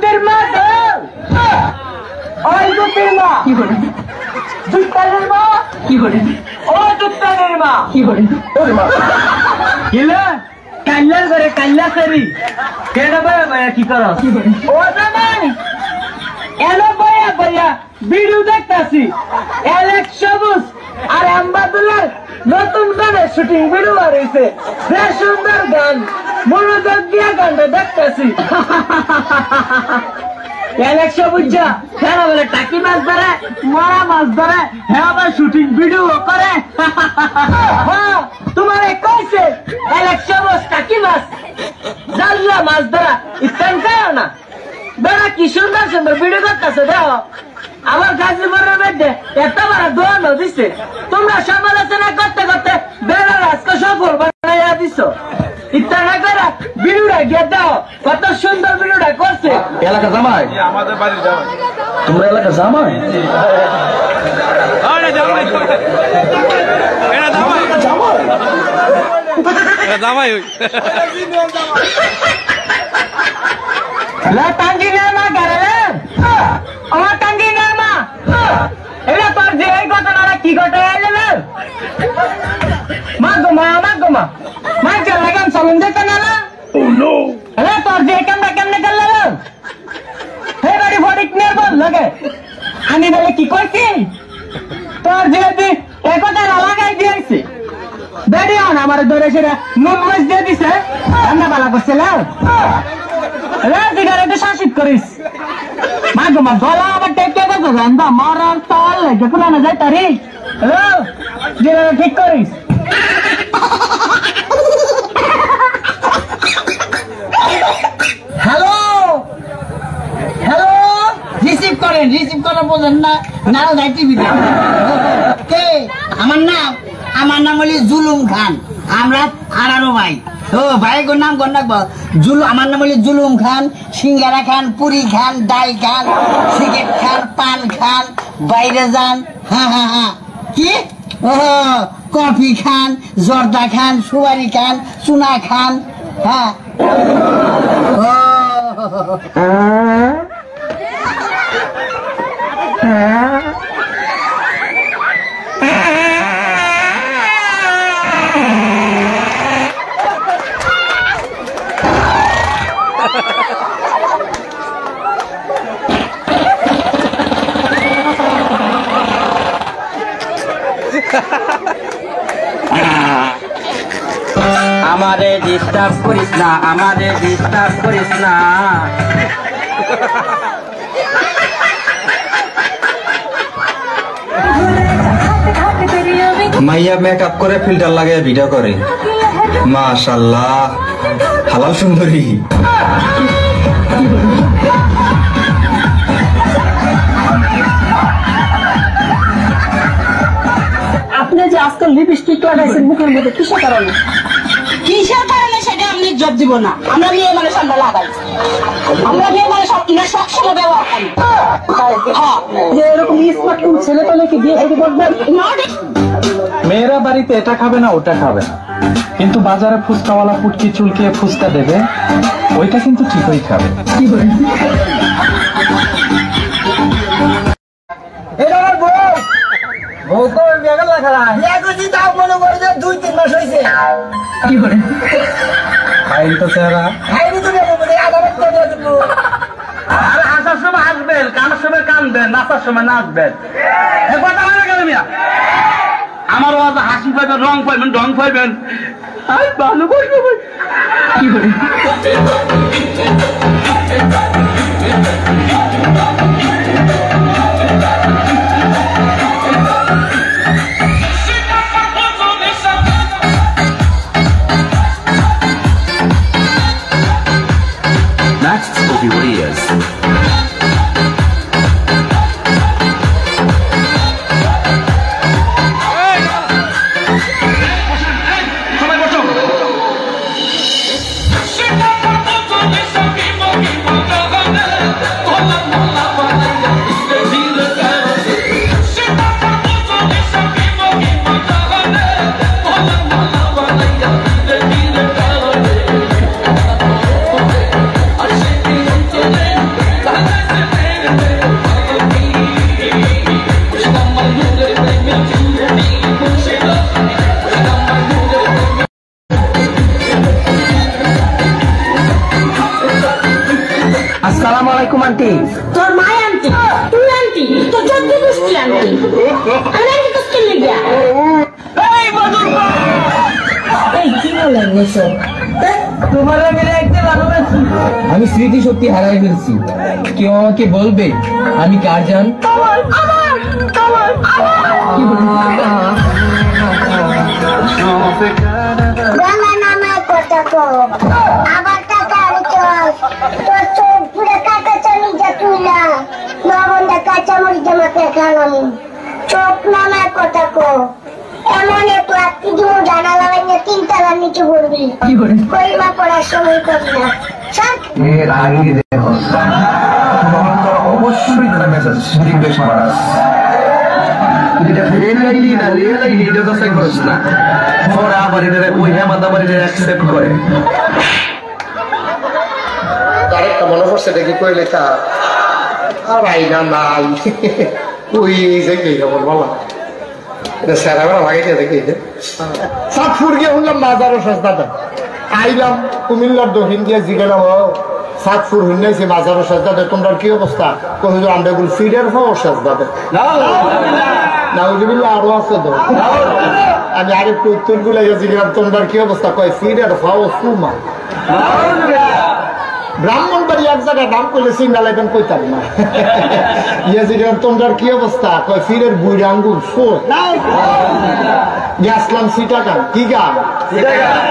জুতের মা ওই জুতের মা কি করে জুতানের মা কি করে ও জুতানের মা কি করে ওর মা কিলা কাল্লা করে কাল্লা করি কেডা ভাই কি করো কি করে ও জামাই এলো বয়া বয়া ভিডিও দেখতাছি এলেক্স সবুজ আর আম্বাদুল্লাহ নতুন গানের শুটিং ভিডিও হইছে বেশ সুন্দর গান মনোযোগ দিয়ে গানটা দেখতাছি এলেক্স সবুজা খেলা বলে টাকি মাছ ধরে মরা মাছ ধরে হ্যাঁ আবার শুটিং ভিডিও করে হ্যাঁ তোমার কইছে এলেক্স সবুজ টাকি মাছ জাল্লা মাছ ধরা ইস্তান খাও না বেড়া কি সুন্দর সুন্দর ভিডিও করতেছে দেখো আমার গাজীপুরের মধ্যে এত বড় দোয়ানো দিছে তোমরা সমালোচনা করতে করতে বেড়ার আজকে সফল বানাইয়া দিছ ইত্যাদি করে ভিডিওটা গিয়ে দাও কত সুন্দর ভিডিওটা করছে এলাকা জামাই আমাদের বাড়ির জামাই তোমরা এলাকা জামাই জামাই La tangina ma garele আমার tangina ma এরা তোর যে এই ঘটনাটা কি ঘটে এলে মা মাঝে লাগাম চলুন যেতে না oh no এরা তোর যে কেমনে করলে হে বাড়ি ফটিক নিয়ে বল লাগে আমি বলে কি করছি তোর যে এই কথাটা লাগাই দিয়েছি বেরিয়ে আন আমার ধরে সেটা নুন মাছ দিয়ে দিছে রান্না বালা করছিল সিগারেটে শাসিত করিস মাগো মা গলা আমার টেকে গেছে রান্দা মারার তাল লাগে কোন না যাই তারি হ্যালো যেটা ঠিক করিস হ্যালো হ্যালো রিসিভ করেন বলেন না নাও যাই টিভিতে কে আমার নাম হলি জুলুম খান আমরা 18 ভাই ও ভাই গোর নাম আমার নাম হলি জুলুম খান সিঙ্গারা খান পুরি খান ডাল খান সিগারেট খান পান খান বাইরে যান হ্যাঁ কি ও কফি খান জর্দা খান সুপারি খান চুনা খান হ্যাঁ আমারে ডিস্টার্ব করিস না মাইয়া মেকআপ করে ফিল্টার লাগিয়ে ভিডিও করে মাশাআল্লাহ হালাল সুন্দরী আপনি যে আজকাল লিপস্টিক লাগাইছেন মুখের মধ্যে কিসের কারণে সেটা আপনি জব দিব না আমরা মেয়ে মানুষ আমরা লাগাই আমরা মেয়ে মানুষ সবসময় ব্যবহার করি যে এরকম স্মার্ট ছেলে পেলে কি বিয়ে করে বলবেন মেয়েরা বাড়িতে এটা খাবে না ওটা খাবে না কিন্তু বাজারে ফুচকাওয়ালা পুটকি চুলকিয়ে ফুচকা দেবে ওইটা কিন্তু ঠিকই খাবে কি বলেন বউ তো বেগাল লেখা তাও মনে করে যে 2-3 মাস হয়েছে কি করে খাইল তো চেহারা খাইনি তো আর আসার সময় আসবেন কানার সময় কানবেন নাচার সময় নাচবেন কথা বলে গেল মিয়া আমার হাসি পাইবেন রং পাইবেন ঢং পাইবেন ভালো করবো কি করে Next will be Riaz. Aunty তোর মা আন্টি তুই আন্টি তোর যত গোষ্ঠী আন্টি আমি আন্টি কোসকে লিগা এই মধুর এই কি বলেন এসব তোমার আমি একদম ভালোবাসি আমি স্মৃতি শক্তি হারাই ফেলছি কেউ আমাকে বলবে আমি কার জান আবার টাকা তোর চোখ পুরো কাকা চালি যা তুই না নবন্দা কাঁচা মরি জামাতে খাওয়াম চোখ নামায় কথা কো এমন এক লাত্তি দিব জানা লাগাইয়া 3 তলার নিচে পড়বি কইমা পড়ার সময় করবি না সব এর আগে দেখো অবশ্যই তারা মেসেজ রিকোয়েস্ট করাস এটা রিয়েল আইডি না রিয়েল আইডি এটা তো সাইন করছ না পরে আবার এটা ওই হেমাদা বাড়িতে অ্যাকসেপ্ট করে আরেকটা মনে পড়ছে দেখি কই লেখা আর ভাই না নাই ওই যে কি খবর বলা এটা স্যারাবেলা লাগাইতে দেখি সাতপুর গিয়ে শুনলাম বাজারও সস্তাটা আইলাম কুমিল্লার দক্ষিণ দিয়ে জিগেলাম সাতপুর হুন্নাইছে বাজারও সস্তাতে তোমরা কি অবস্থা কহিল আমরা এগুলো ফিডের পাও সস্তাতে নাউজুবিল্লাহ আরো আছে তো আমি আরেকটু উত্তর গুলো জিগেলাম তোমরা কি অবস্থা কয় ফিডের পাও সুমা ব্রাহ্মণবাড়ি এক জায়গায় নাম করলে সিঙ্গালাইবেন কইতাম না ইয়ে জিগেলাম তোমরা কি অবস্থা কয় ফিরের বুড়ি আঙ্গুর শোন গেছলাম সিটাগান কি গান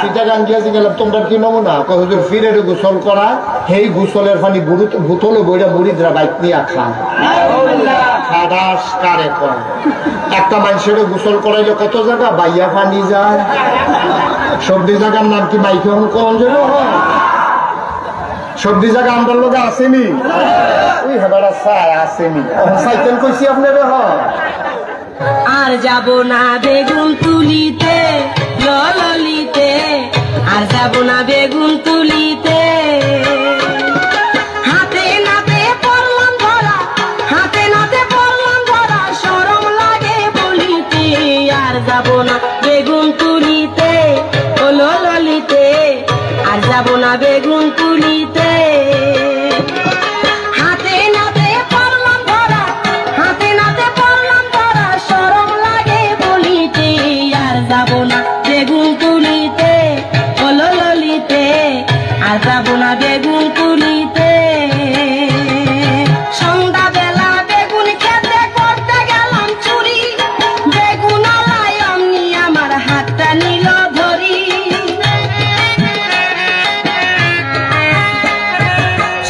সিটাগান গিয়েছি গেলাম তোমরা কি নমুনা কয় হুজুর ফিরের গোসল করা সেই গোসলের পানি ভূতলে বইটা বুড়িদরা বাইক নিয়ে খান খাদাস কারে কয় একটা মানুষের গোসল করাইলে কত জায়গা বাইয়া পানি যায় সবজি জায়গার নাম কি বাইকে কম যেন সবজি জায়গা আমার লোক আসেনি ওই হেবার আসেনি সাইকেল কইছি আপনার আর যাব না বেগুন তুলিতে ললিতে আর যাব না বেগুন তুলিতে হাতে নাতে পড়লাম ধরা হাতে নাতে পড়লাম ধরা শরম লাগে বলিতে আর যাব না বেগুন তুলিতে ও ললিতে আর যাব না বেগুন তুলিতে হাতে নাতে পড়লাম ধরা হাতে নাতে পড়লাম ধরা শরম লাগে বলিতে আর যাব না বেগুন তুলিতে ও ললিতে আর যাব না বেগুন তুলিতে সন্ধ্যাবেলা বেগুন খেতে করতে গেলাম চুরি বেগুন আলাই অমনি আমার হাতটা নিল ধরি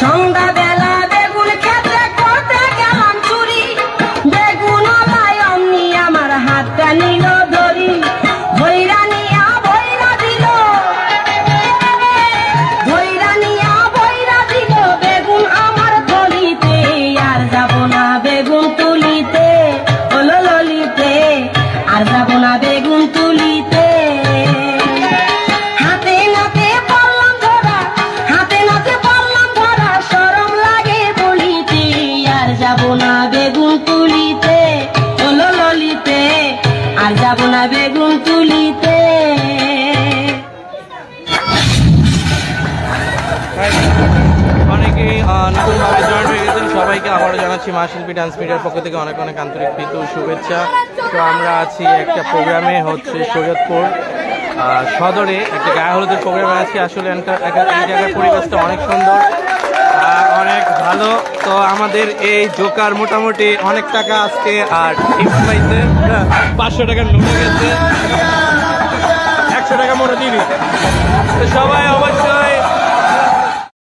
সন্ধ্যাবেলা বেগুন খেতে করতে গেলাম চুরি বেগুন আলাই অমনি আমার হাতটা নিল ধরি ভৈরা নিয়া ভৈরা দিল ভৈরা নিয়া ভৈরা দিল বেগুন আমার থলিতে আর যাব না বেগুন তুলিতে ও ললিতে আর যাব না বেগুন তুলিতে হাতে নাতে পড়লাম ধরা হাতে নাতে পড়লাম ধরা শরম লাগে বলিতে আর যাব না বেগুন তুলিতে ও ললিতে আর যাব না বেগুন তুলিতে অনেকেই নতুনভাবে জয়েন হয়ে গেছেন সবাইকে আবারও জানাচ্ছি মা শিল্পী ডান্স মিডিয়ার পক্ষ থেকে অনেক অনেক আন্তরিক প্রীতি ও শুভেচ্ছা। তো আমরা আছি একটা প্রোগ্রামে হচ্ছে শরীয়তপুর সদরে একটা গায়ে হলুদের প্রোগ্রামে আছি। আসলে এই জায়গার পরিবেশটা অনেক সুন্দর অনেক ভালো। তো আমাদের এই জোকার মোটামুটি অনেক টাকা আজকে আর টিপস পাইছে 500 টাকার নোটে গেছে 100 টাকা মোটা দিয়ে দিচ্ছে। তো সবাই অবশ্যই